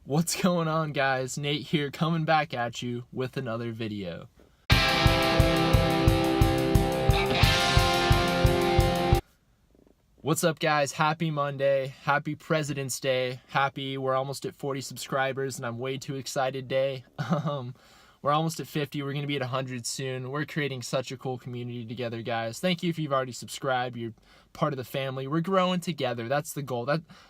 What's going on, guys? Nate here, coming back at you with another video. What's up, guys? Happy Monday, happy President's Day, happy we're almost at 40 subscribers and I'm way too excited day. We're almost at 50, we're going to be at 100 soon. We're creating such a cool community together, guys. Thank you if you've already subscribed, you're part of the family. We're growing together, that's the goal.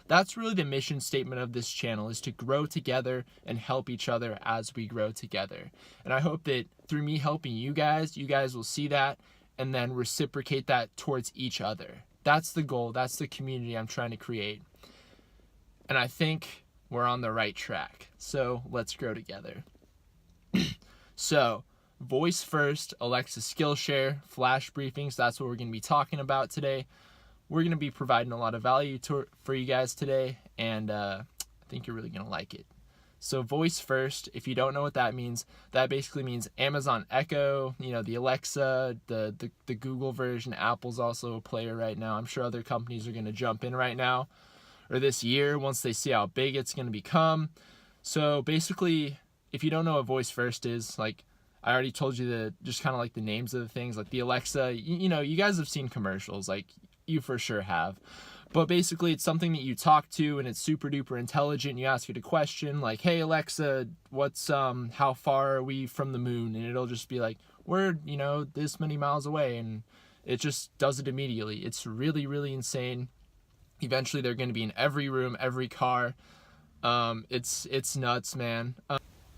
That's really the mission statement of this channel, is to grow together and help each other as we grow together. And I hope that through me helping you guys will see that and then reciprocate that towards each other. That's the goal, that's the community I'm trying to create. And I think we're on the right track. So let's grow together. So, voice first, Alexa Skillshare, flash briefings, that's what we're going to be talking about today. We're going to be providing a lot of value for you guys today, and I think you're really going to like it. So, voice first, if you don't know what that means, that basically means Amazon Echo, the Alexa, the Google version. Apple's also a player right now. I'm sure other companies are going to jump in right now, or this year, once they see how big it's going to become. So, basically, if you don't know what voice first is, like I already told you just kind of like the names of the things, like the Alexa, you guys have seen commercials, like you for sure have. But basically it's something that you talk to and it's super duper intelligent. You ask it a question like, hey Alexa, what's how far are we from the moon? And it'll just be like, we're, this many miles away, and it just does it immediately. It's really, really insane. Eventually they're going to be in every room, every car. It's nuts, man.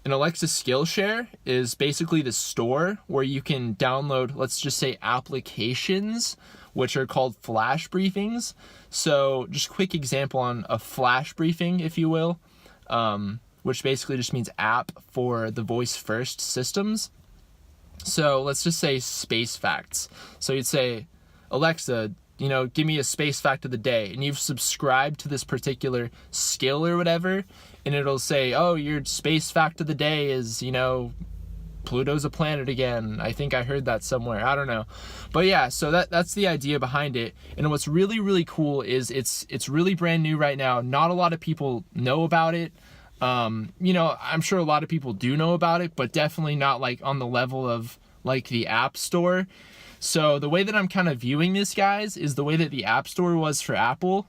An Alexa Skillshare is basically the store where you can download, let's just say, applications, which are called flash briefings. So just quick example on a flash briefing, if you will, which basically just means app for the voice first systems. So let's just say space facts. So you'd say, Alexa, give me a space fact of the day, and you've subscribed to this particular skill or whatever, and it'll say, oh, your space fact of the day is, Pluto's a planet again. I think I heard that somewhere. I don't know. But yeah, so that's the idea behind it. And what's really, really cool is it's really brand new right now. Not a lot of people know about it. I'm sure a lot of people do know about it, but definitely not like on the level of like the App Store. So the way that I'm kind of viewing this, guys, is the way that the App Store was for Apple.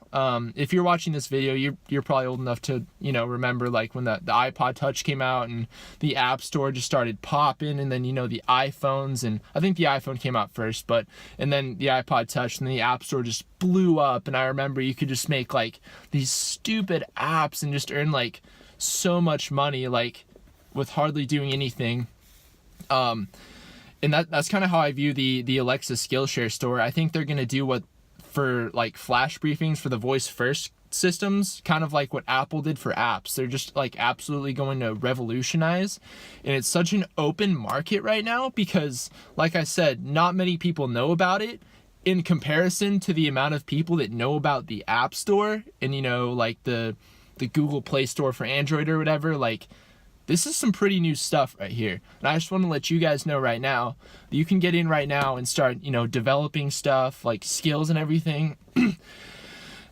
If you're watching this video, you're probably old enough to, remember like when the iPod Touch came out and the App Store just started popping, and then, the iPhones, and I think the iPhone came out first, and then the iPod Touch, and then the App Store just blew up. And I remember you could just make like these stupid apps and just earn like so much money, like with hardly doing anything. And that's kind of how I view the Alexa Skillshare store. I think they're going to do what for like flash briefings for the voice first systems, kind of like what Apple did for apps. They're just like absolutely going to revolutionize. And it's such an open market right now because, like I said, not many people know about it in comparison to the amount of people that know about the App Store and, like the Google Play Store for Android or whatever. Like, this is some pretty new stuff right here. And I just want to let you guys know right now that you can get in right now and start, developing stuff like skills and everything.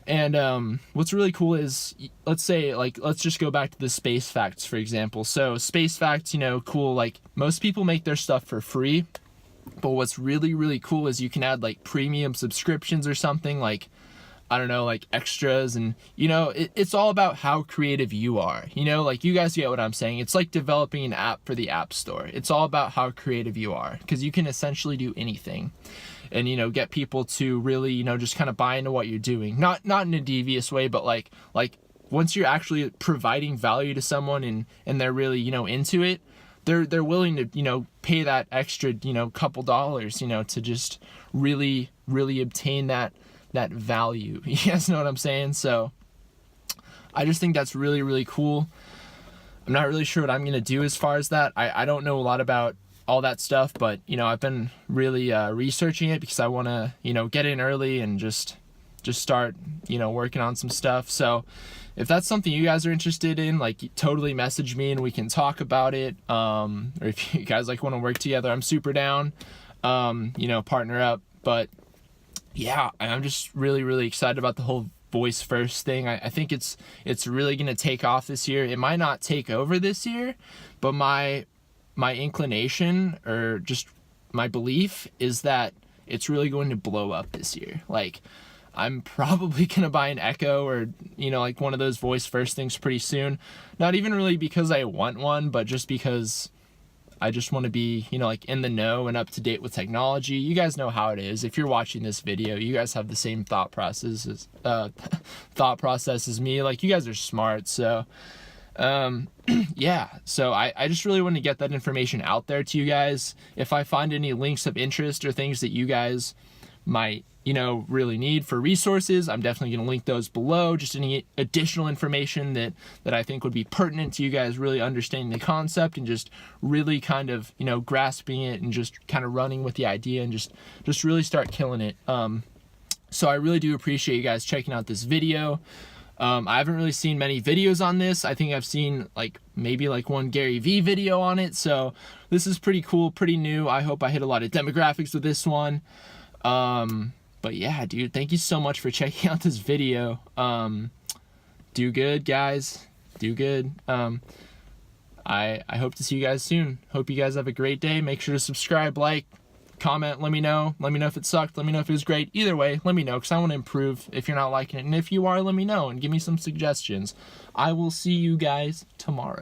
And what's really cool is, let's just go back to the space facts, for example. So space facts, cool. Like most people make their stuff for free. But what's really, really cool is you can add like premium subscriptions or something, like, I don't know, like extras, and it's all about how creative you are. Like you guys get what I'm saying. It's like developing an app for the App Store. It's all about how creative you are, because you can essentially do anything and get people to really just kind of buy into what you're doing, not in a devious way, but like once you're actually providing value to someone and they're really into it, they're willing to pay that extra couple dollars to just really obtain that value. You guys know what I'm saying? So I just think that's really, really cool. I'm not really sure what I'm going to do as far as that. I don't know a lot about all that stuff, but I've been really researching it because I want to get in early and just start working on some stuff. So if that's something you guys are interested in, like, totally message me and we can talk about it. Or if you guys want to work together, I'm super down. Partner up. But yeah, I'm just really, really excited about the whole voice first thing. I think it's really gonna take off this year. It might not take over this year, but my inclination, or just my belief, is that it's really going to blow up this year. Like, I'm probably gonna buy an Echo, or like one of those voice first things pretty soon. Not even really because I want one, but just because I just want to be, like in the know and up to date with technology. You guys know how it is. If you're watching this video, you guys have the same thought process as me. Like, you guys are smart. So, yeah. So I just really want to get that information out there to you guys. If I find any links of interest or things that you guys might really need for resources, I'm definitely going to link those below. Just any additional information that I think would be pertinent to you guys really understanding the concept and just really kind of, grasping it and just kind of running with the idea and just really start killing it. So I really do appreciate you guys checking out this video. I haven't really seen many videos on this. I think I've seen maybe one Gary Vee video on it. So this is pretty cool, pretty new. I hope I hit a lot of demographics with this one. But yeah, dude, thank you so much for checking out this video. Do good, guys. Do good. I hope to see you guys soon. Hope you guys have a great day. Make sure to subscribe, like, comment, let me know. Let me know if it sucked. Let me know if it was great. Either way, let me know, because I want to improve if you're not liking it. And if you are, let me know and give me some suggestions. I will see you guys tomorrow.